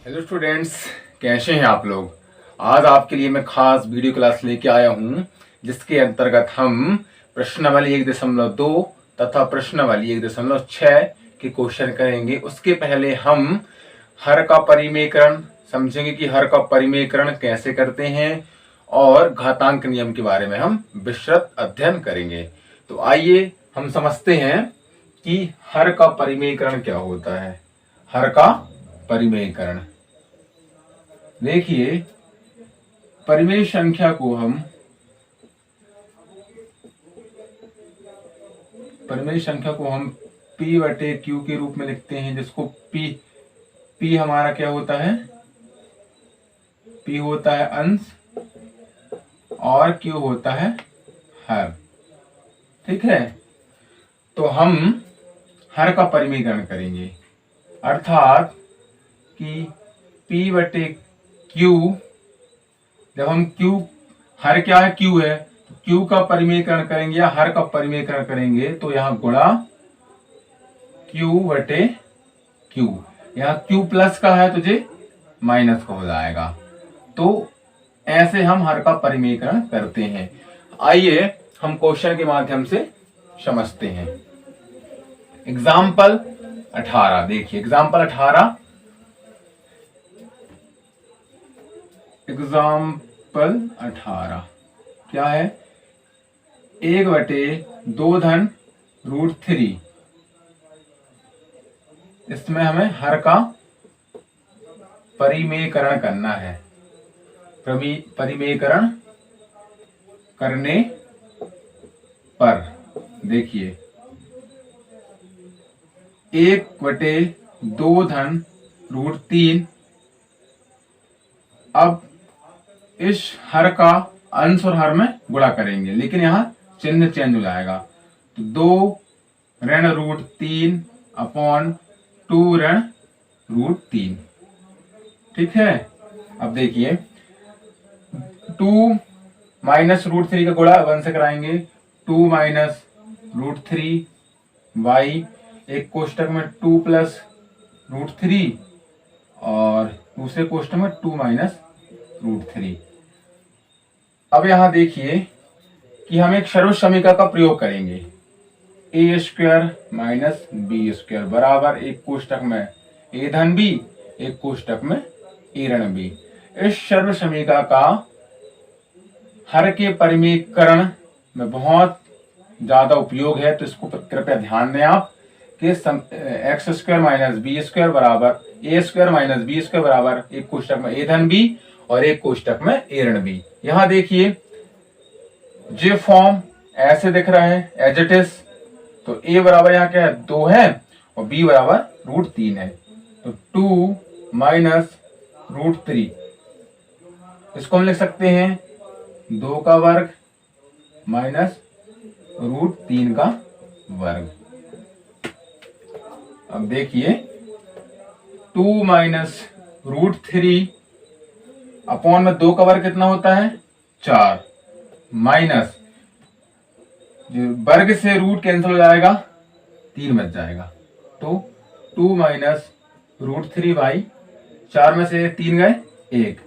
Hello students, कैसे हैं आप लोग। आज आपके लिए मैं खास वीडियो क्लास लेके आया हूं जिसके अंतर्गत हम प्रश्नावली 1.2 तथा प्रश्नावली 1.6 के क्वेश्चन करेंगे। उसके पहले हम हर का परिमेयकरण समझेंगे कि हर का परिमेयकरण कैसे करते हैं और घातांक नियम के बारे में हम विस्तृत अध्ययन करेंगे। तो आइए हम समझते हैं कि हर का परिमेयकरण क्या होता है। हर का परिमेयकरण, देखिए परिमेय संख्या को हम P/Q के रूप में लिखते हैं, जिसको P हमारा क्या होता है, P होता है अंश और Q होता है हर। ठीक है, तो हम हर का परिमेयकरण करेंगे, अर्थात कि P/Q, जब हम Q, हर क्या है, Q है, तो Q का परिमेयकरण करेंगे या हर का परिमेयकरण करेंगे तो यहाँ गुणा Q/Q, यहाँ Q प्लस का है तो जे माइनस का हो जाएगा। तो ऐसे हम हर का परिमेयकरण करते हैं। आइए हम क्वेश्चन के माध्यम से समझते हैं। एग्जाम्पल 18, देखिए एग्जाम्पल 18 क्या है, 1/2 धन √3। इसमें हमें हर का परिमेयकरण करना है। परिमेयकरण करने पर देखिए 1/2 धन √3। अब इस हर का अंश और हर में गुणा करेंगे, लेकिन यहाँ चिन्ह चेंज हो जाएगा। तो 2 ऋण √3 अपॉन 2 ऋण √3। ठीक है, अब देखिए 2 माइनस √3 का गुणा 1 से कराएंगे, 2 माइनस √3y, एक कोष्टक में 2 प्लस √3 और दूसरे कोष्टक में 2 माइनस √3। अब यहां देखिए कि हम एक सर्व समीकरण का प्रयोग करेंगे, a² माइनस b² बराबर एक कोष्टक में a धन b, एक कोष्टक में a ऋण b। इस सर्व समीकरण का हर के परिमेयकरण में बहुत ज्यादा उपयोग है, तो इसको कृपया ध्यान दें आप कि x² माइनस b² बराबर a² माइनस b² बराबर एक कोष्टक में a धन b और एक कोष्टक में a ऋण b। यहां देखिए जे फॉर्म ऐसे दिख रहा है एज इट इज, तो a बराबर यहाँ क्या है, 2 है और b बराबर √3 है, तो 2 माइनस √3, इसको हम लिख सकते हैं 2 का वर्ग माइनस √3 का वर्ग। अब देखिए 2 माइनस √3 अपॉन में 2 का वर्ग कितना होता है, 4, माइनस वर्ग से रूट कैंसिल हो जाएगा, 3 बच जाएगा, तो 2 माइनस √3/4 में से 3 गए 1,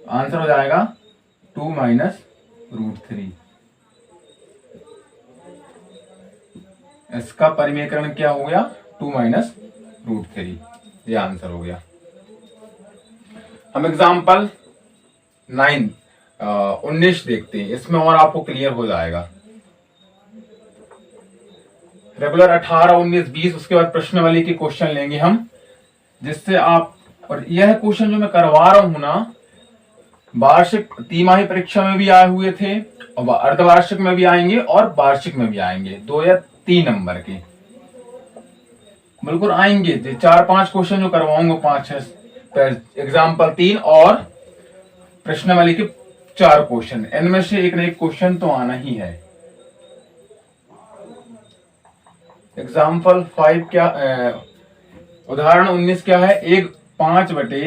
आंसर हो जाएगा 2 माइनस √3। इसका परिमेयकरण क्या हो गया, 2 माइनस √3, ये आंसर हो गया। हम एग्जाम्पल 19 देखते हैं, इसमें और आपको क्लियर हो जाएगा। रेगुलर 18, 19, 20, उसके बाद प्रश्नावली के क्वेश्चन लेंगे हम, जिससे आप, और यह क्वेश्चन जो मैं करवा रहा हूं ना, वार्षिक तिमाही परीक्षा में भी आए हुए थे और अर्धवार्षिक में भी आएंगे और वार्षिक में भी आएंगे, 2 या 3 नंबर के बिल्कुल आएंगे। 4-5 क्वेश्चन जो करवाऊंगा, 5-6 एग्जाम्पल 3 और प्रश्नावली के 4 क्वेश्चन, इनमें से एक न एक क्वेश्चन तो आना ही है। एग्जाम्पल 5 क्या, उदाहरण 19 क्या है, 5 बटे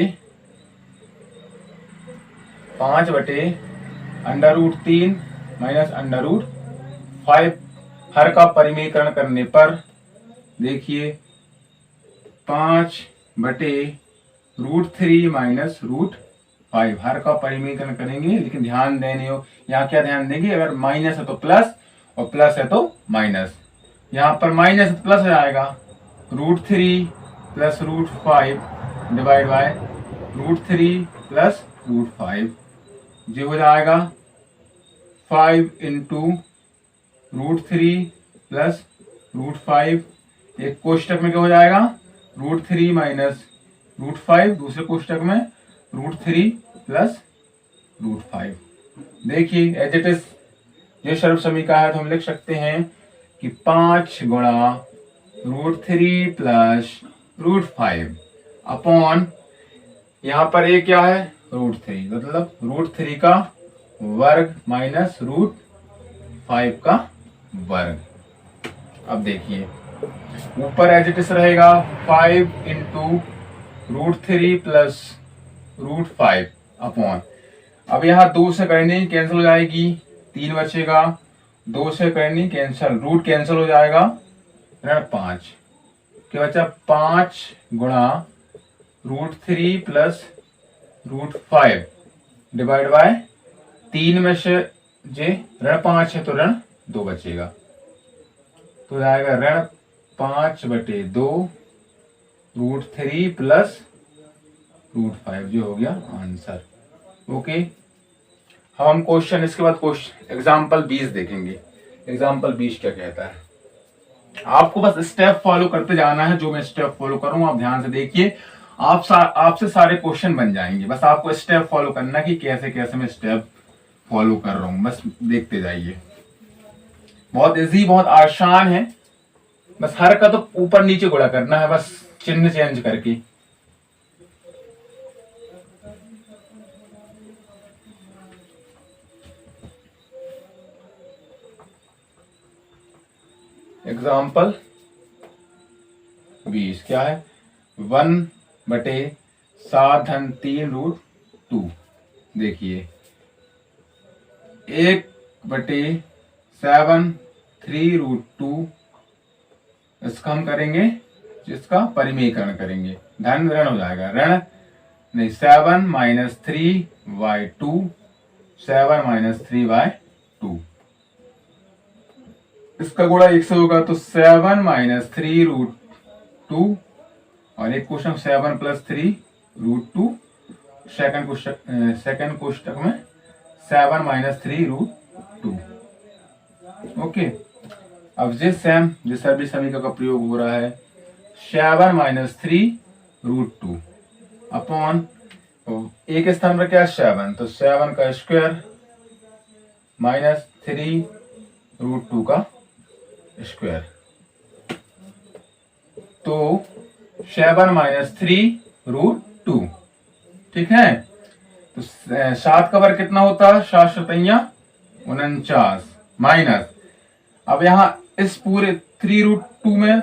√3 माइनस √5 हर का परिमेयकरण करने पर देखिए 5 बटे √3 माइनस √5। हर का परिमेयकरण करेंगे, लेकिन ध्यान देने हो यहाँ क्या ध्यान देंगे, अगर माइनस है तो प्लस और प्लस है तो माइनस। यहाँ पर माइनस है तो प्लस हो जाएगा, √3 प्लस √5 डिवाइड बाय √3 प्लस √5। जो हो जाएगा 5 इंटू √3 प्लस √5। एक कोष्टक में क्या हो जाएगा, √3 माइनस √5, दूसरे कोष्टक में √3 प्लस √5। देखिए एज इट इज ये सर्व समीकरण है, तो हम लिख सकते हैं कि 5 गुणा √3 प्लस √5 अपॉन यहाँ पर ये क्या है, √3, मतलब √3 का वर्ग माइनस √5 का वर्ग। अब देखिए ऊपर एज इट इज रहेगा 5 इंटू √3 प्लस √5 अपॉन, अब यहाँ 2 से करनी कैंसिल हो जाएगी, 3 बचेगा, 2 से करनी कैंसिल, रूट कैंसिल हो जाएगा, ऋण 5 क्या बचा, 5 गुणा √3 प्लस √5 डिवाइड बाय 3 में से जे ऋण 5 है तो ऋण 2 बचेगा, तो आएगा ऋण 5/2 √3 प्लस √5, जो हो गया आंसर। ओके, हम क्वेश्चन इसके बाद क्वेश्चन एग्जाम्पल 20 देखेंगे। एग्जाम्पल 20 क्या कहता है, आपको बस स्टेप फॉलो करते जाना है, जो मैं स्टेप फॉलो कर रहा हूं आप ध्यान से देखिए, आपसे सारे क्वेश्चन बन जाएंगे। बस आपको स्टेप फॉलो करना कि कैसे कैसे मैं स्टेप फॉलो कर रहा हूं, बस देखते जाइए। बहुत इजी, बहुत आसान है, बस हर का तो ऊपर नीचे गुणा करना है, बस चिन्ह चेंज करके। एग्जाम्पल 20 क्या है, 1/7/3√2। देखिए 1/7/3√2, इसका हम करेंगे, जिसका परिमेयकरण करेंगे, धन ऋण हो जाएगा, ऋण नहीं 7 माइनस 3/2, 7 माइनस 3/2, इसका गुणा 1 से होगा तो 7 माइनस 3√2, और एक क्वेश्चन 7 प्लस 3√2, सेकंड कोष्टक में 7 माइनस 3√2। ओके, अब जिस सर्वी समीकरण का प्रयोग हो रहा है 7 माइनस 3√2 अपॉन, एक स्थान पर क्या 7, तो 7 का स्क्वायर माइनस 3√2 का स्क्वायर, तो 7 माइनस 3√2, ठीक है। तो 7 का वर्ग कितना होता है, 7×7=49 माइनस, अब यहाँ इस पूरे 3√2 में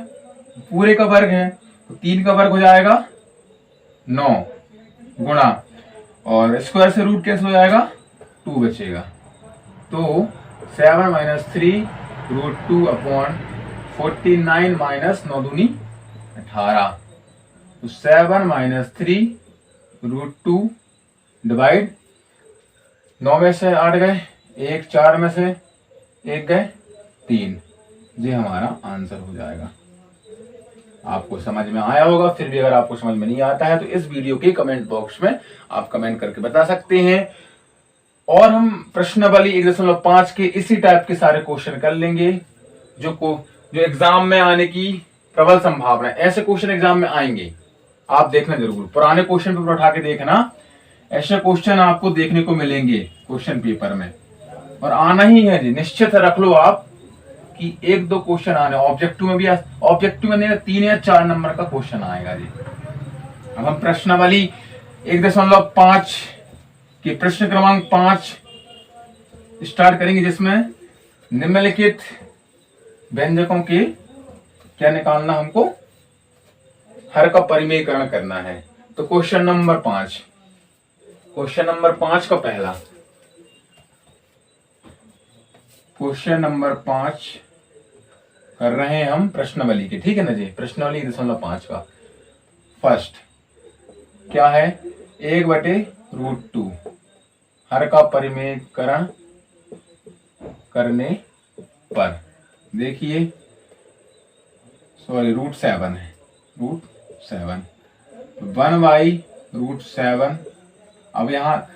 पूरे का वर्ग है, तो 3 का वर्ग हो जाएगा 9 गुणा, और स्क्वायर से रूट कैसे हो जाएगा, 2 बचेगा, तो 7 माइनस 3√2 अपॉन 49 माइनस 9 दूनी 18, तो 7 माइनस 3√2 डिवाइड 9 में से 8 गए, 1 4 में से 1 गए 3, ये हमारा आंसर हो जाएगा। आपको समझ में आया होगा, फिर भी अगर आपको समझ में नहीं आता है तो इस वीडियो के कमेंट बॉक्स में आप कमेंट करके बता सकते हैं, और हम प्रश्नावली 1.5 के इसी टाइप के सारे क्वेश्चन कर लेंगे, जो एग्जाम में आने की प्रबल संभावना है। ऐसे क्वेश्चन एग्जाम में आएंगे, आप देखना जरूर, पुराने क्वेश्चन पेपर उठा के देखना, ऐसे क्वेश्चन आपको देखने को मिलेंगे क्वेश्चन पेपर में, और आना ही है जी, निश्चित रख लो आप कि 1-2 क्वेश्चन आने, ऑब्जेक्टिव में भी, ऑब्जेक्टिव में 3 या 4 नंबर का क्वेश्चन आएगा जी। अब हम प्रश्नावली 1.5 के प्रश्न क्रमांक 5 स्टार्ट करेंगे, जिसमें निम्नलिखित व्यंजकों के क्या निकालना, हमको हर का परिमेयकरण करना है। तो क्वेश्चन नंबर 5 का पहला क्वेश्चन नंबर 5 कर रहे हैं हम प्रश्नावली के, ठीक है ना जी, प्रश्नावली 1.5 का। फर्स्ट क्या है 1/√2 हर का परिमेयकरण करने पर, देखिए सॉरी √7 है, √7 1/√7। अब यहाँ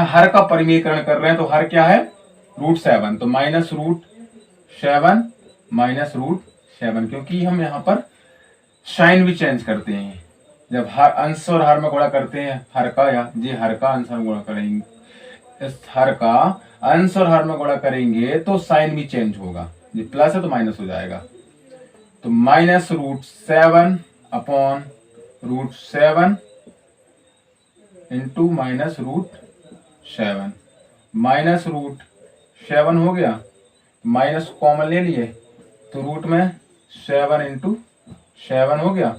हर का परिमेयकरण कर रहे हैं तो हर क्या है √7, तो -√7 क्योंकि हम यहाँ पर साइन भी चेंज करते हैं। जब हर अंश और हर में गुणा करते हैं हर का हर का अंश में गुणा करेंगे, इस हर का अंश और हर में गुणा करेंगे तो साइन भी चेंज होगा, ये प्लस है तो माइनस हो जाएगा। तो -√7 अपॉन √7 इंटू -√7, -√7 हो गया, माइनस कॉमन ले लिए तो रूट में 7 इंटू 7 हो गया,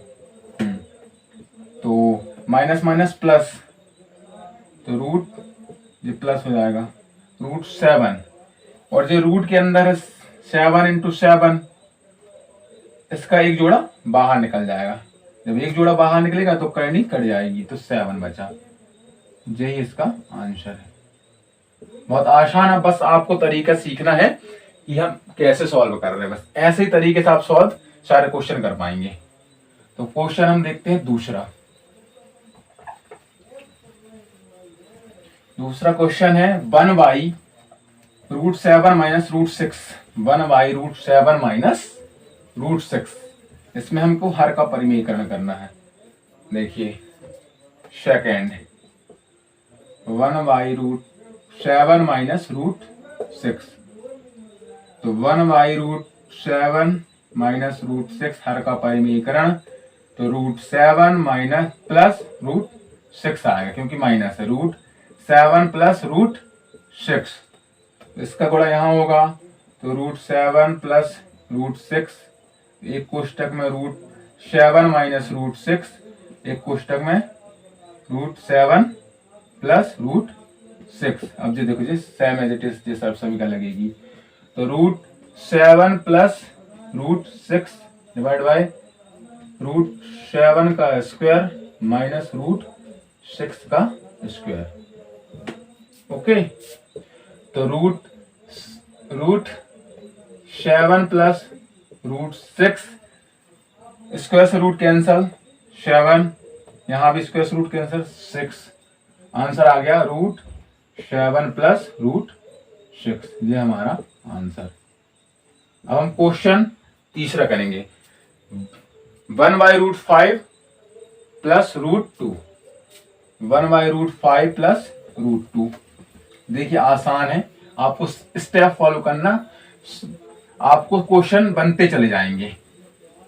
तो माइनस माइनस प्लस, तो रूट ये प्लस हो जाएगा √7, और जो रूट के अंदर है 7 इंटू 7, इसका एक जोड़ा बाहर निकल जाएगा। जब एक जोड़ा बाहर निकलेगा तो करनी कट जाएगी, तो 7 बचा। यही इसका आंसर है। बहुत आसान है, बस आपको तरीका सीखना है कि हम कैसे सॉल्व कर रहे हैं। बस ऐसे ही तरीके से आप सॉल्व सारे क्वेश्चन कर पाएंगे। तो क्वेश्चन हम देखते हैं दूसरा क्वेश्चन है 1/√7 माइनस √6, 1/√7 माइनस √6। इसमें हमको हर का परिमेयकरण करना है। देखिए सेकेंड 1/√7 माइनस √6, तो 1/√7 माइनस √6 हर का परिमेयकरण, तो √7 माइनस प्लस √6 आएगा क्योंकि माइनस है, √7 प्लस √6, इसका गुणा यहाँ होगा तो √7 प्लस √6, एक कोष्टक में √7 माइनस √6, एक कोष्टक में √7 प्लस √6। अब जो देखो जी सेम एज इट इज सब समीकरण लगेगी, तो √7 प्लस √6 डिवाइड बाय √7 का स्क्वायर माइनस √6 का स्क्वायर। ओके, तो √7 प्लस √6 स्क्वायर से रूट कैंसल, 7 यहां भी स्क्वायर से रूट कैंसल, 6, आंसर आ गया √7 प्लस √6, ये हमारा आंसर। अब हम क्वेश्चन तीसरा करेंगे 1/√5 प्लस √2, 1/√5 प्लस √2। देखिए आसान है, आपको स्टेप फॉलो करना, आपको क्वेश्चन बनते चले जाएंगे।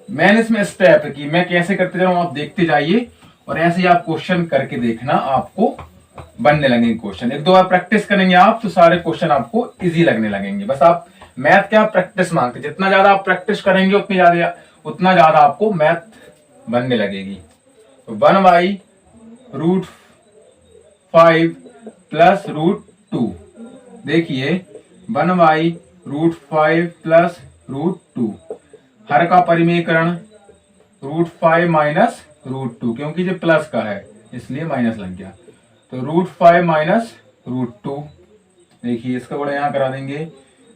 मैंने इसमें स्टेप की मैं कैसे करते जा रहा हूं, आप देखते जाइए और ऐसे ही आप क्वेश्चन करके देखना, आपको बनने लगेंगे क्वेश्चन। एक दो बार प्रैक्टिस करेंगे आप तो सारे क्वेश्चन आपको इजी लगने लगेंगे। बस आप मैथ क्या प्रैक्टिस मांगते, जितना ज्यादा आप प्रैक्टिस करेंगे उतना ज्यादा आपको मैथ बनने लगेगी। तो 1/√5 प्लस √2, देखिए 1/√5 प्लस √2 हर का परिमेयकरण √5 माइनस √2, क्योंकि ये प्लस का है इसलिए माइनस लग गया, तो √5 माइनस √2। देखिए इसका गुणा यहां करा देंगे,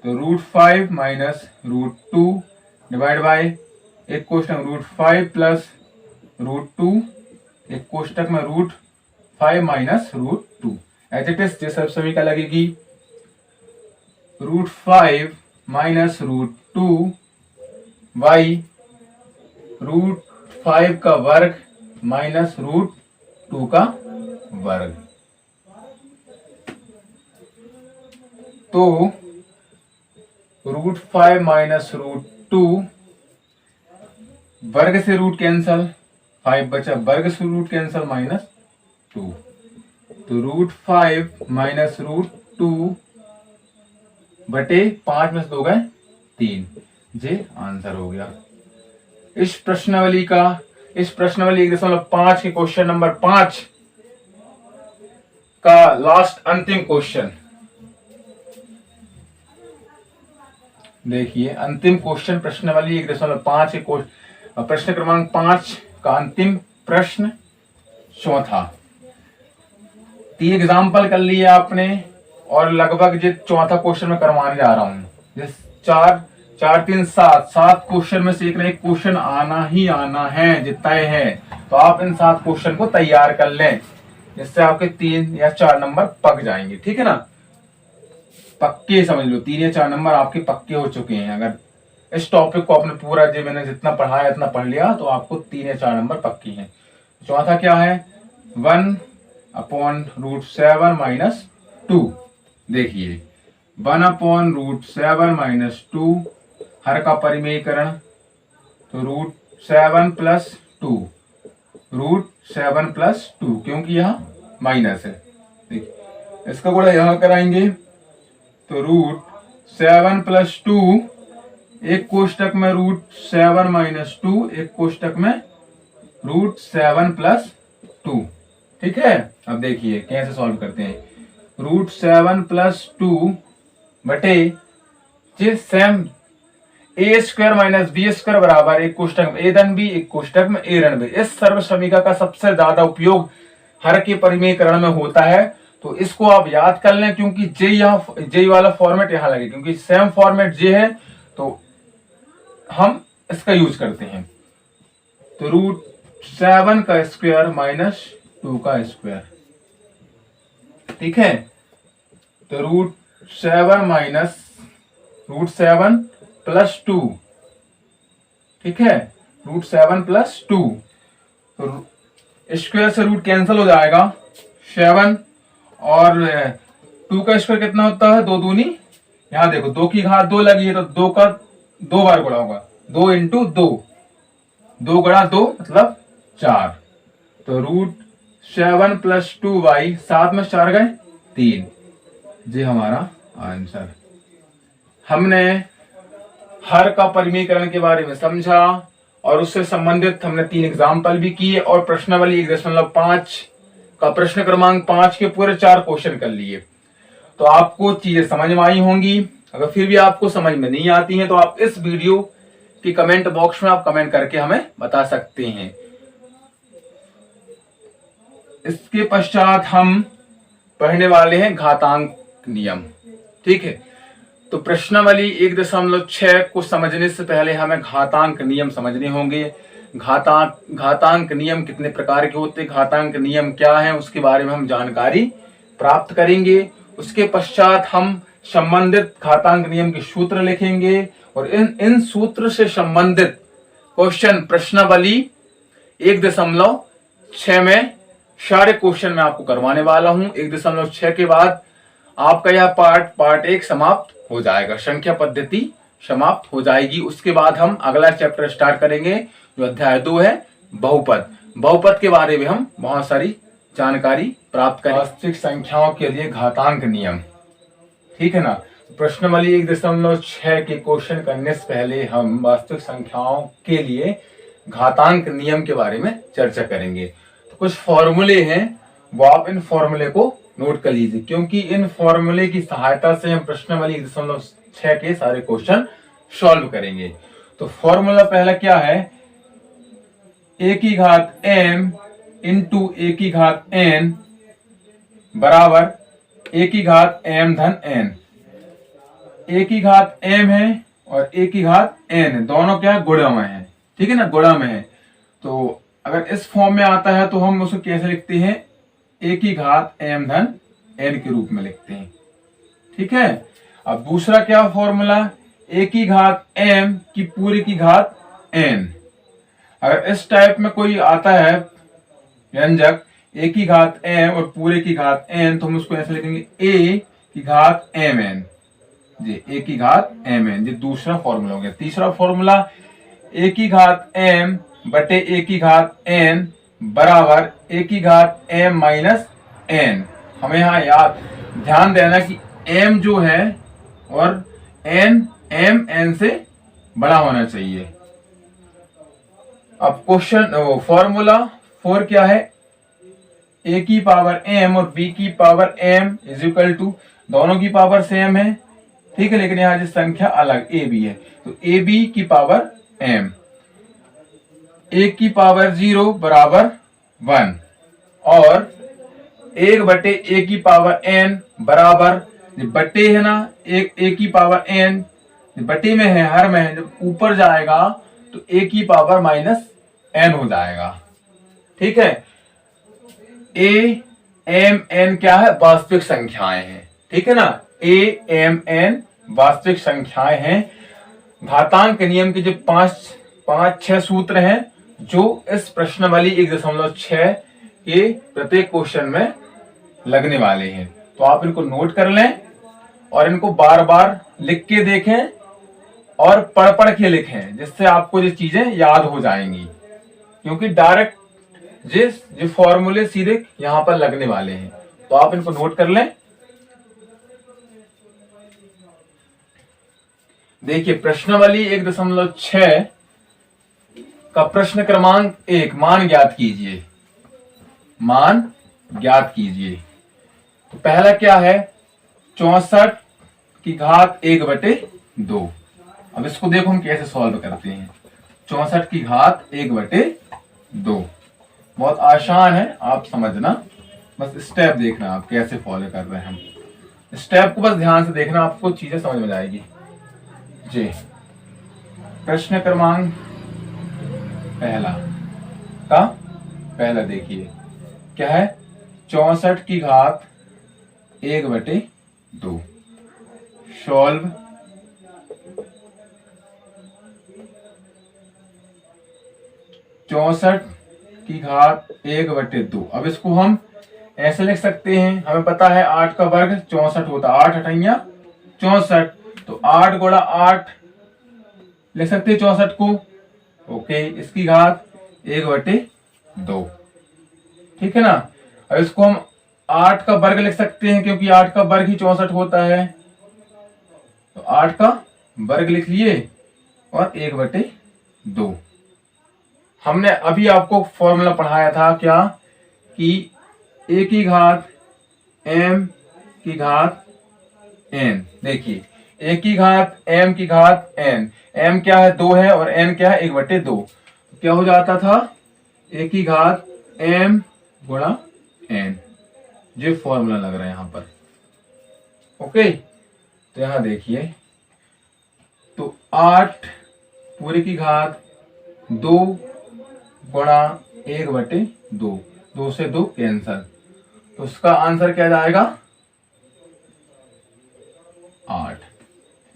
तो √5 माइनस √2 डिवाइड बाय एक कोष्टक √5 प्लस √2, एक कोष्टक में √5 माइनस √2। एज इट इज सब समीकरण लगेगी √5 माइनस √2 बाई √5 का वर्ग माइनस √2 का वर्ग। तो √5 माइनस √2, वर्ग से रूट कैंसल, 5 बचा, वर्ग से रूट कैंसल माइनस 2, तो √5 माइनस √2 बटे 5 में से 2 गए 3, ये आंसर हो गया। इस प्रश्नावली 1.5 के क्वेश्चन नंबर 5 का लास्ट अंतिम क्वेश्चन देखिए। अंतिम क्वेश्चन प्रश्नावली 1.5 के प्रश्न क्रमांक 5 का अंतिम प्रश्न चौथा। 3 एग्जाम्पल कर लिए आपने और लगभग जो चौथा क्वेश्चन में करवाने जा रहा हूं। 4 क्वेश्चन में से एक ना एक क्वेश्चन आना ही आना है, जो तय है। तो आप इन 7 क्वेश्चन को तैयार कर लें, जिससे आपके 3 या 4 नंबर पक जाएंगे। ठीक है ना, पक्के समझ लो, 3 या 4 नंबर आपके पक्के हो चुके हैं। अगर इस टॉपिक को आपने पूरा, जो मैंने जितना पढ़ाया इतना पढ़ लिया, तो आपको 3 या 4 नंबर पक्की हैं। चौथा क्या है, 1/√7 माइनस 2। देखिए 1/√7 - 2, हर का परिमेयकरण, तो √7 + 2, √7 + 2, क्योंकि यहाँ माइनस है। देखिए इसका गुणा यहां कराएंगे, तो √7 + 2, एक कोष्टक में √7 - 2, एक कोष्टक में √7 + 2। ठीक है, अब देखिए कैसे सॉल्व करते हैं। √7 + 2 बटे सेम a² - b² बराबर एक कोष्टक में a धन b, एक कोष्टक में a ऋण b। इस सर्व समीकरण का सबसे ज्यादा उपयोग हर के परिमेयकरण में होता है, तो इसको आप याद कर लें, क्योंकि जे वाला फॉर्मेट यहां लगे, क्योंकि सेम फॉर्मेट जे है, तो हम इसका यूज करते हैं। तो √7 का स्क्वायर माइनस 2 का स्क्वायर। ठीक है, तो √7 + 2। ठीक है, √7 + 2, तो स्क्वायर से रूट कैंसिल हो जाएगा, 7, और 2 का स्क्वायर कितना होता है, 2 दूनी, यहां देखो 2 की घात 2 लगी है, तो 2 का 2 बार गुणा होगा, 2 × 2, 2 × 2 मतलब 4। तो √7 + 2y, 7 में 4 गए 3, ये हमारा आंसर। हमने हर का परिमेयकरण के बारे में समझा और उससे संबंधित हमने 3 एग्जाम्पल भी किए, और प्रश्नावली 1.5 का प्रश्न क्रमांक 5 के पूरे 4 क्वेश्चन कर लिए। तो आपको चीजें समझ में आई होंगी। अगर फिर भी आपको समझ में नहीं आती हैं, तो आप इस वीडियो की कमेंट बॉक्स में आप कमेंट करके हमें बता सकते हैं। इसके पश्चात हम पढ़ने वाले हैं घातांक नियम। ठीक है, तो प्रश्नावली 1.6 को समझने से पहले हमें घातांक नियम समझने होंगे। घातांक नियम कितने प्रकार के होते हैं, घातांक नियम क्या है, उसके बारे में हम जानकारी प्राप्त करेंगे। उसके पश्चात हम संबंधित घातांक नियम के सूत्र लिखेंगे, और इन सूत्र से संबंधित क्वेश्चन प्रश्नावली 1.6 में सारे क्वेश्चन मैं आपको करवाने वाला हूं। 1.6 के बाद आपका यह पार्ट 1 समाप्त हो जाएगा, संख्या पद्धति समाप्त हो जाएगी। उसके बाद हम अगला चैप्टर स्टार्ट करेंगे, जो अध्याय 2 है, बहुपद के बारे में हम बहुत सारी जानकारी प्राप्त करेंगे। वास्तविक संख्याओं के लिए घातांक नियम। ठीक है ना, प्रश्नावली 1.6 के क्वेश्चन करने से पहले हम वास्तविक संख्याओं के लिए घातांक नियम के बारे में चर्चा करेंगे। तो कुछ फॉर्मूले हैं, वो आप इन फॉर्मूले को नोट कर लीजिए, क्योंकि इन फॉर्मूले की सहायता से हम प्रश्नावली 1.6 के सारे क्वेश्चन सॉल्व करेंगे। तो फॉर्मूला पहला क्या है, a⁴m × a⁴n बराबर a⁴m⁴n। a⁴m है और a⁴n दोनों क्या गुणा में है। ठीक है ना, गुणा में है। तो अगर इस फॉर्म में आता है तो हम उसको कैसे लिखते हैं, a⁴m⁴n के रूप में लिखते हैं। ठीक है, अब दूसरा क्या फॉर्मूला, a⁴m की पूरी की घात n। अगर इस टाइप में कोई आता है व्यंजक a⁴m और पूरे की घात n, तो हम उसको ऐसे लिखेंगे a⁴mn, जी a⁴mn। ये दूसरा फॉर्मूला हो गया। तीसरा फॉर्मूला a⁴m बटे a⁴n बराबर a⁴m - n। हमें यहाँ ध्यान देना कि m जो है और n से बड़ा होना चाहिए। अब क्वेश्चन फॉर्मूला 4 क्या है, a⁴m और b⁴m = दोनों की पावर सेम है। ठीक है, लेकिन यहाँ जो संख्या अलग a b है, तो ab⁴m 1 की पावर 0 बराबर 1। और 1/a² बराबर, जब बटे है ना, a² बटे में है, हर में है, जब ऊपर जाएगा तो a⁻n हो जाएगा। ठीक है, a m n क्या है, वास्तविक संख्याएं हैं। ठीक है ना, a m n वास्तविक संख्याएं हैं। घातांक नियम के जो पांच छह सूत्र हैं जो इस प्रश्नावली 1.6 के प्रत्येक क्वेश्चन में लगने वाले हैं, तो आप इनको नोट कर लें और इनको बार बार लिख के देखें और पढ़ के लिखें, जिससे आपको ये चीजें याद हो जाएंगी, क्योंकि डायरेक्ट जो फॉर्मूले सीधे यहां पर लगने वाले हैं, तो आप इनको नोट कर लें। देखिए, प्रश्नावली 1.6 का प्रश्न क्रमांक 1, मान ज्ञात कीजिए। मान ज्ञात कीजिए। तो पहला क्या है, 64⁻1/2। अब इसको देखो हम कैसे सॉल्व करते हैं। 64⁻1/2 बहुत आसान है, आप समझना, बस स्टेप देखना आप कैसे फॉलो कर रहे हैं। हम स्टेप को बस ध्यान से देखना, आपको चीजें समझ में आएगी जी। प्रश्न क्रमांक पहला देखिए क्या है, 64⁻1/2 सॉल्व। चौसठ की घात 1/2। अब इसको हम ऐसे लिख सकते हैं, हमें पता है 8 का वर्ग 64 होता है, 8 8 64, तो 8 गुणा 8 लिख सकते हैं 64 को। ओके, इसकी घात 1/2। ठीक है ना। अब इसको हम 8 का वर्ग लिख सकते हैं, क्योंकि 8 का वर्ग ही 64 होता है, तो 8 का वर्ग लिख लिए और 1/2। हमने अभी आपको फॉर्मूला पढ़ाया था क्या, कि a की घात m की घात n। देखिए, a की घात m की घात n, m क्या है 2 है और n क्या है 1/2, क्या हो जाता था, a की घात m गुणा n। ये फॉर्मूला लग रहा है यहां पर। ओके, तो यहां देखिए, तो 8 पूरे की घात 2 गुणा 1/2, 2 से 2 कैंसल, तो उसका आंसर क्या जाएगा 8।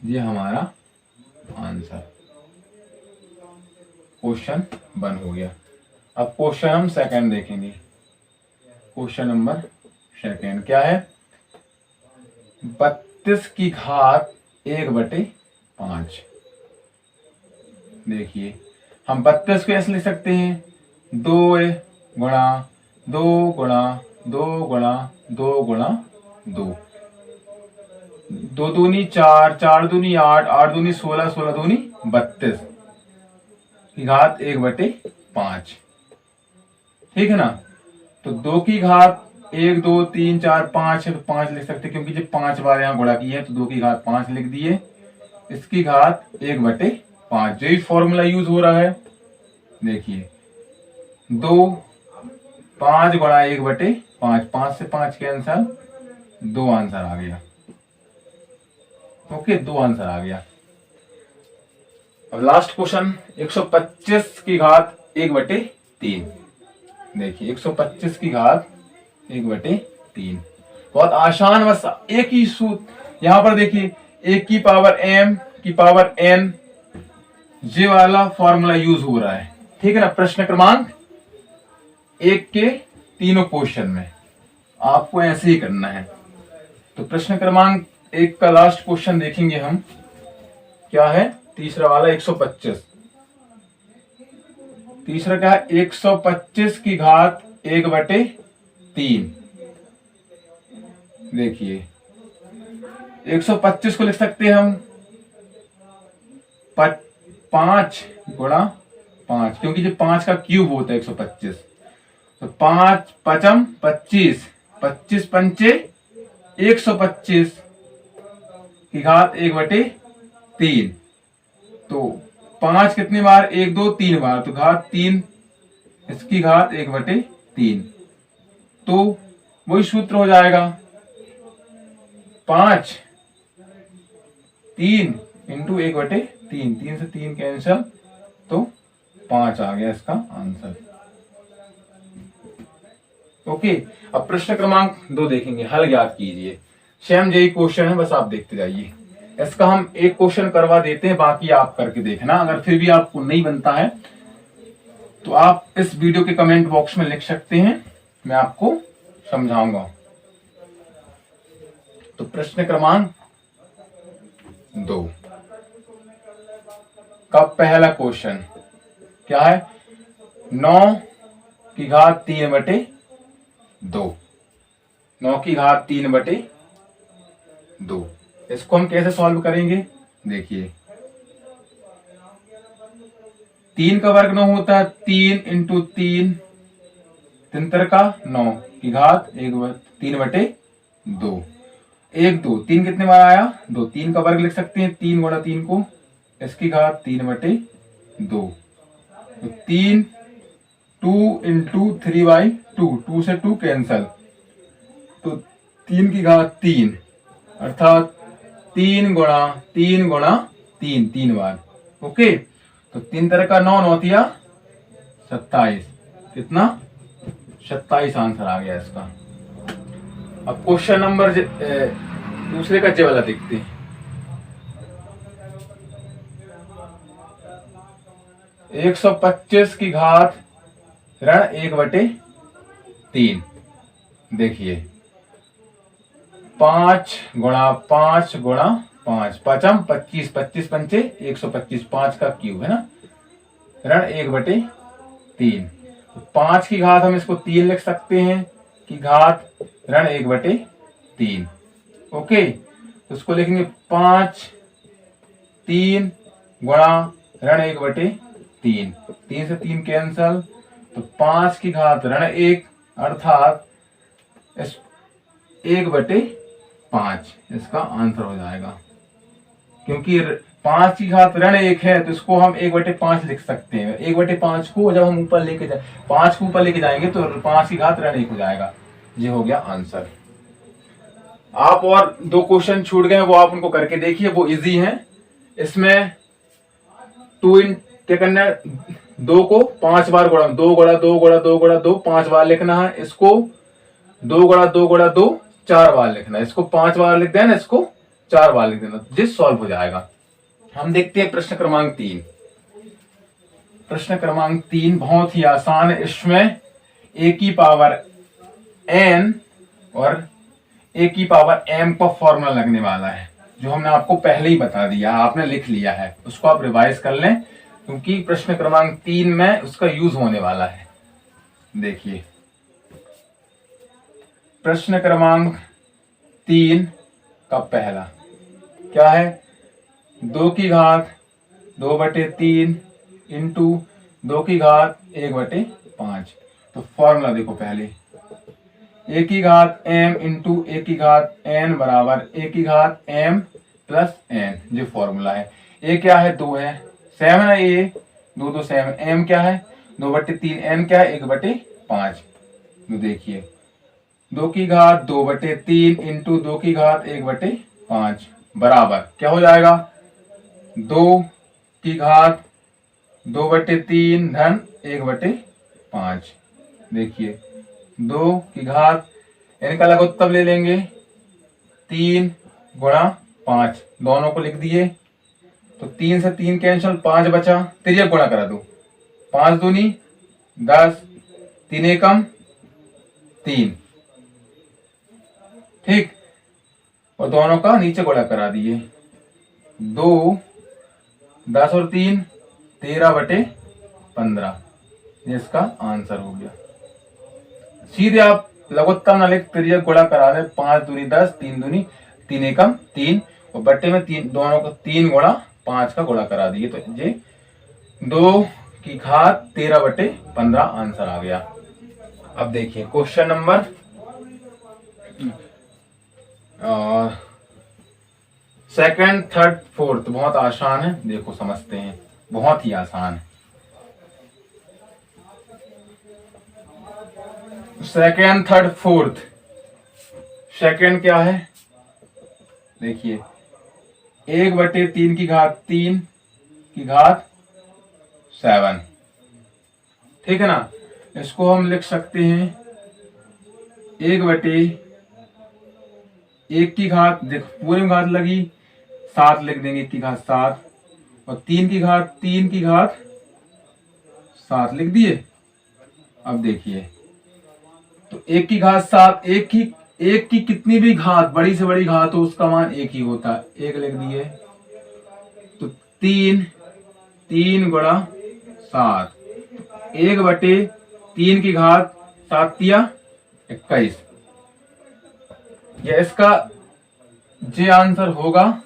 ये हमारा आंसर, क्वेश्चन 1 हो गया। अब क्वेश्चन हम सेकंड देखेंगे। क्वेश्चन नंबर सेकंड क्या है, 32 की घात 1/5। देखिए, हम 32 को ऐसे लिख सकते हैं, 2 गुणा 2 गुणा 2 गुणा 2 गुणा 2, 2 दूनी 4, 4 दूनी 8, 8 दूनी 16, 16 दूनी 32 की घात 1/5। ठीक है ना। तो 2 की घात 1 2 3 4 5 है, तो 5 लिख सकते, क्योंकि जब 5 बार यहाँ गुणा की है, तो 2 की घात 5 लिख दिए, इसकी घात 1/5। यही फॉर्मूला यूज हो रहा है। देखिए, 2 5 गुणा 1/5, 5 से 5 कैंसल, 2 आंसर आ गया। ओके, 2 आंसर आ गया। अब लास्ट क्वेश्चन, 125 की घात 1/3। देखिए, 125 की घात 1/3 बहुत आसान, बस एक ही सूत्र यहां पर देखिए, 1 की पावर m की पावर n, ये वाला फॉर्मूला यूज हो रहा है। ठीक है ना। प्रश्न क्रमांक 1 के तीनों क्वेश्चन में आपको ऐसे ही करना है। तो प्रश्न क्रमांक 1 का लास्ट क्वेश्चन देखेंगे हम, क्या है, तीसरा वाला 125। तीसरा क्या है, 125 की घात 1/3। देखिए, 125 को लिख सकते हैं हम 5 गुणा 5, क्योंकि जो 5 का क्यूब होता है 125, तो 5 5 25, 25 पंचे 125 की घात 1/3। तो 5 कितनी बार, 1 2 3 बार, तो घात 3, इसकी घात 1/3। तो वही सूत्र हो जाएगा 5 3 इंटू 1/3, 3 से 3 कैंसिल, तो 5 आ गया इसका आंसर। ओके, अब प्रश्न क्रमांक 2 देखेंगे, हल ज्ञात कीजिए। सेम यही क्वेश्चन है, बस आप देखते जाइए। इसका हम एक क्वेश्चन करवा देते हैं, बाकी आप करके देखना। अगर फिर भी आपको नहीं बनता है तो आप इस वीडियो के कमेंट बॉक्स में लिख सकते हैं, मैं आपको समझाऊंगा। तो प्रश्न क्रमांक 2 का पहला क्वेश्चन क्या है? 9 की घात 3/2, 9 की घात 3/2। इसको हम कैसे सॉल्व करेंगे? देखिए, 3 का वर्ग 9 होता है, 3 इंटू 3, 3 का 9 की घात 3/2। 1 2 3 कितने बार आया? 2। 3 का वर्ग लिख सकते हैं, 3 गुणा 3 को, इसकी घात 3/2। तो 3 2 इंटू 3/2, 2 से 2 कैंसल, तो 3 की घात 3, अर्थात 3 गुणा 3 गुणा 3, 3 बार। ओके, तो 3 तरह का 9, 9 तिया 27, कितना? 27 आंसर आ गया इसका। अब क्वेश्चन नंबर दूसरे का जे वाला देखते हैं। 125 की घात ऋण 1/3। देखिए, 5 गुणा 5 गुणा 5, 5 25, 25 पंचे 125, 5 का क्यूब है ना, ऋण 1/3। 5 की घात हम इसको 3 लिख सकते हैं, की घात ऋण 1/3। ओके, तो इसको लिखेंगे 5 3 गुणा ऋण 1/3, 3 से 3 कैंसल, तो 5 की घात ऋण 1, अर्थात 1/5 इसका आंसर हो जाएगा। क्योंकि 5 की घात ऋण 1 है तो इसको हम 1/5 लिख सकते हैं। 1/5 को जब हम ऊपर लेके जाए, 5 को ऊपर लेके जाएंगे तो 5 की घात ऋण 1 हो जाएगा। ये हो गया आंसर। आप और 2 क्वेश्चन छूट गए, वो आप उनको करके देखिए, वो इजी हैं। इसमें 2 क्या करना है, 2 को 5 बार गुणा, 2 गुणा 2 गुणा 2 गुणा 2 5 बार लिखना है। इसको 2 गुणा 2 गुणा 2 4 बार लिखना है। इसको 5 बार लिख देना, इसको 4 बार लिख देना, जिस सॉल्व हो जाएगा। हम देखते हैं प्रश्न क्रमांक 3। प्रश्न क्रमांक 3 बहुत ही आसान है। इसमें a की पावर n और a की पावर m का फॉर्मूला लगने वाला है, जो हमने आपको पहले ही बता दिया, आपने लिख लिया है। उसको आप रिवाइज कर लें, क्योंकि प्रश्न क्रमांक 3 में उसका यूज होने वाला है। देखिए, प्रश्न क्रमांक 3 का पहला क्या है? 2 की घात 2/3 इंटू 2 की घात 1/5। तो फॉर्मूला देखो, पहले a की घात m इंटू a की घात n बराबर a की घात m प्लस n, जो फॉर्मूला है। a क्या है? 2 है, 7 है a, 2 2 7। m क्या है? 2/3, n क्या है? 1/5। तो देखिए, 2 की घात 2/3 इंटू 2 की घात 1/5 बराबर क्या हो जाएगा? 2 की घात 2/3 धन 1/5। देखिए, 2 की घात, इनका लघुत्तम ले लेंगे, 3 गुणा 5, दोनों को लिख दिए। तो 3 से 3 कैंसिल, 5 बचा, तिर्यक गुणा करा दो, 5 दूनी 10, 3 एकम 3, ठीक, और दोनों का नीचे गुणा करा दिए। 2 10 और 3 13/15, इसका आंसर हो गया। सीधे आप लघुत्तम न लिख, तिर्यक गुणा करा दे, 5 दूनी 10, 3 दूनी 3 एकम 3, और बट्टे में 3, दोनों को 3 गुणा 5 का गुणा करा दिए, तो ये 2 की घात 13/15 आंसर आ गया। अब देखिए question number second, third, fourth बहुत आसान है, देखो समझते हैं, बहुत ही आसान है। Second, third, fourth. सेकेंड क्या है, देखिए 1/3 की घात 3 की घात 7, ठीक है ना। इसको हम लिख सकते हैं 1/1 की घात, देखो पूरी में घात लगी 7 लिख देंगे, 1 की घात 7, और 3 की घात 7 लिख दिए। अब देखिए तो 1 की घात 7, एक की कितनी भी घात, बड़ी से बड़ी घात हो, उसका मान 1 ही होता है, 1 लिख दिए। तो 3 गुणा 7, 1/3 की घात 7 तिया 21। यह इसका जे आंसर होगा,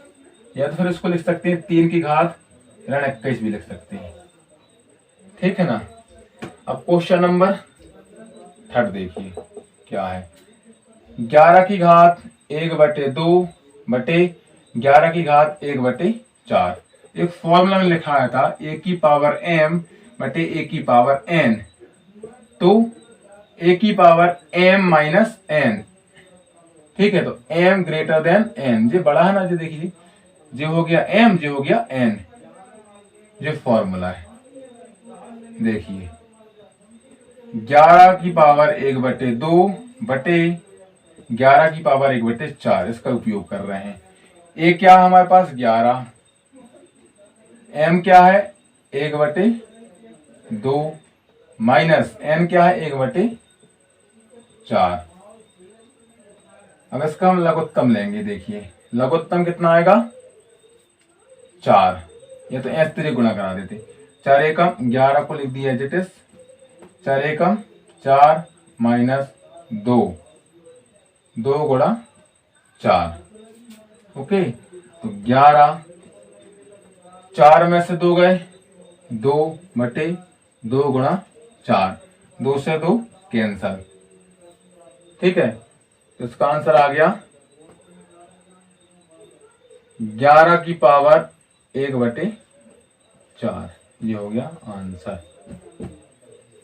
या तो फिर इसको लिख सकते हैं 3 की घात ऋण 21 भी लिख सकते हैं, ठीक है ना। अब क्वेश्चन नंबर थर्ड देखिए क्या है। 11 की घात 1/2 बटे 11 की घात 1/4। एक फॉर्मूला में लिखा था a की पावर m बटे a की पावर n, तो a की पावर m माइनस n, ठीक है। तो m ग्रेटर देन n, ये बड़ा है ना, जो देखिए जो हो गया m, जो हो गया n, जो फॉर्मूला है। देखिए 11 की पावर 1/2 बटे 11 की पावर 1/4, इसका उपयोग कर रहे हैं। ए क्या है हमारे पास 11, m क्या है 1/2 माइनस n क्या है 1/4। अब इसका हम लघुत्तम लेंगे, देखिए लघुत्तम कितना आएगा 4, ये तो ऐसे तेरे गुणा करा देते, 4 एकम 11 को लिख दिया as it is, 4 Ekam 4 minus 2 गुणा 4, ओके। तो 11, 4 में से 2 गए, 2/2 गुणा 4, 2 से 2 कैंसल, ठीक है। तो इसका आंसर आ गया 11 की पावर 1/4, ये हो गया आंसर,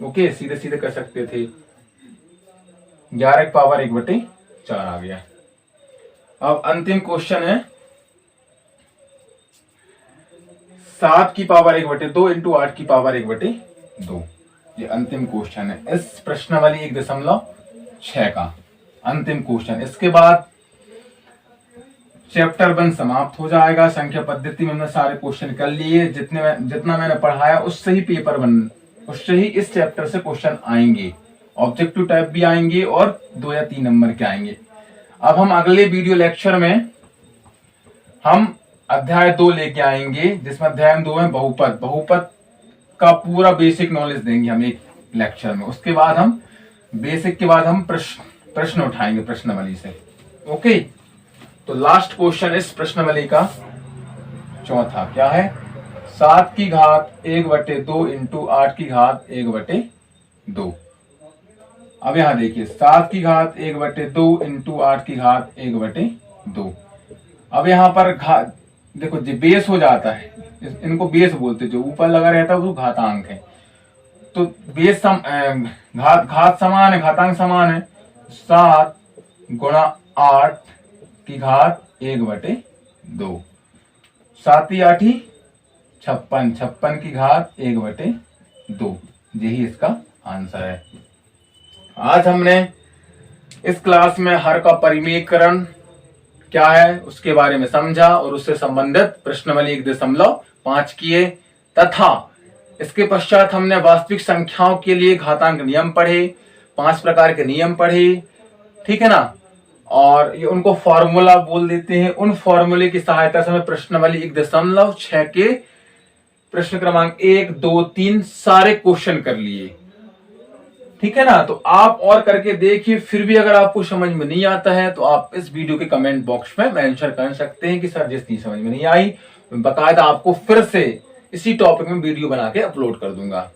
ओके। सीधे सीधे कर सकते थे, 11 की पावर 1/4 आ गया। अब अंतिम क्वेश्चन है 7 की पावर 1/2 इंटू 8 की पावर 1/2, ये अंतिम क्वेश्चन है इस प्रश्नावली 1.6 का अंतिम क्वेश्चन। इसके बाद चैप्टर 1 समाप्त हो जाएगा। संख्या पद्धति में हमने सारे क्वेश्चन कर लिए, जितना मैंने पढ़ाया उससे ही पेपर 1, उससे ही इस चैप्टर से क्वेश्चन आएंगे, ऑब्जेक्टिव टाइप भी आएंगे और 2 या 3 नंबर के आएंगे। अब हम अगले वीडियो लेक्चर में हम अध्याय 2 लेके आएंगे, जिसमें अध्याय 2 में बहुपद का पूरा बेसिक नॉलेज देंगे हम एक लेक्चर में। उसके बाद हम बेसिक के बाद हम प्रश्न उठाएंगे प्रश्नावली से, ओके। तो लास्ट क्वेश्चन इस प्रश्नावली का चौथा क्या है, 7 की घात 1/2 इंटू 8 की घात 1/2। अब यहां देखिए 7 की घात 1/2 इंटू 8 की घात 1/2। अब यहां पर घात देखो जो बेस हो जाता है, इनको बेस बोलते, जो ऊपर लगा रहता है वो घातांक है। तो बेस घात समान है, घातांक समान है, 7 गुणा 8 की घात 1/2, 7 8 56, 56 की घात 1/2, यही इसका आंसर है। आज हमने इस क्लास में हर का परिमेयकरण क्या है उसके बारे में समझा और उससे संबंधित प्रश्नावली 1.5 किए, तथा इसके पश्चात हमने वास्तविक संख्याओं के लिए घातांक नियम पढ़े, 5 प्रकार के नियम पढ़े, ठीक है ना। और ये उनको फॉर्मूला बोल देते हैं, उन फॉर्मूले की सहायता से हमें प्रश्नावली 1.6 के प्रश्न क्रमांक 1, 2, 3 सारे क्वेश्चन कर लिए, ठीक है ना। तो आप और करके देखिए, फिर भी अगर आपको समझ में नहीं आता है तो आप इस वीडियो के कमेंट बॉक्स में मेंशन कर सकते हैं कि सर जितनी समझ में नहीं आई, बकायदा आपको फिर से इसी टॉपिक में वीडियो बना के अपलोड कर दूंगा।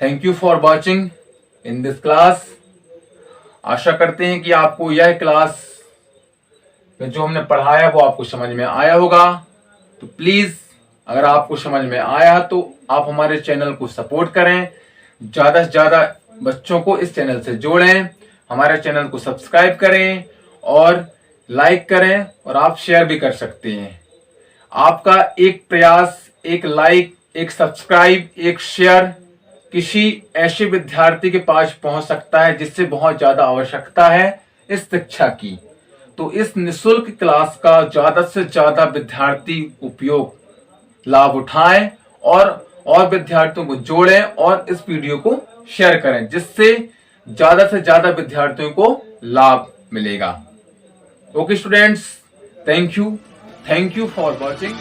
Thank you for watching in this class. आशा करते हैं कि आपको यह क्लास में जो हमने पढ़ाया वो आपको समझ में आया होगा। तो प्लीज अगर आपको समझ में आया तो आप हमारे चैनल को सपोर्ट करें, ज्यादा से ज्यादा बच्चों को इस चैनल से जोड़ें, हमारे चैनल को सब्सक्राइब करें और लाइक करें, और आप शेयर भी कर सकते हैं। आपका एक प्रयास, एक लाइक, एक सब्सक्राइब, एक शेयर किसी ऐसे विद्यार्थी के पास पहुंच सकता है जिससे बहुत ज्यादा आवश्यकता है इस शिक्षा की। तो इस निःशुल्क क्लास का ज्यादा से ज्यादा विद्यार्थी उपयोग, लाभ उठाएं और विद्यार्थियों को जोड़ें और इस वीडियो को शेयर करें, जिससे ज्यादा से ज्यादा विद्यार्थियों को लाभ मिलेगा। Okay students, thank you for watching.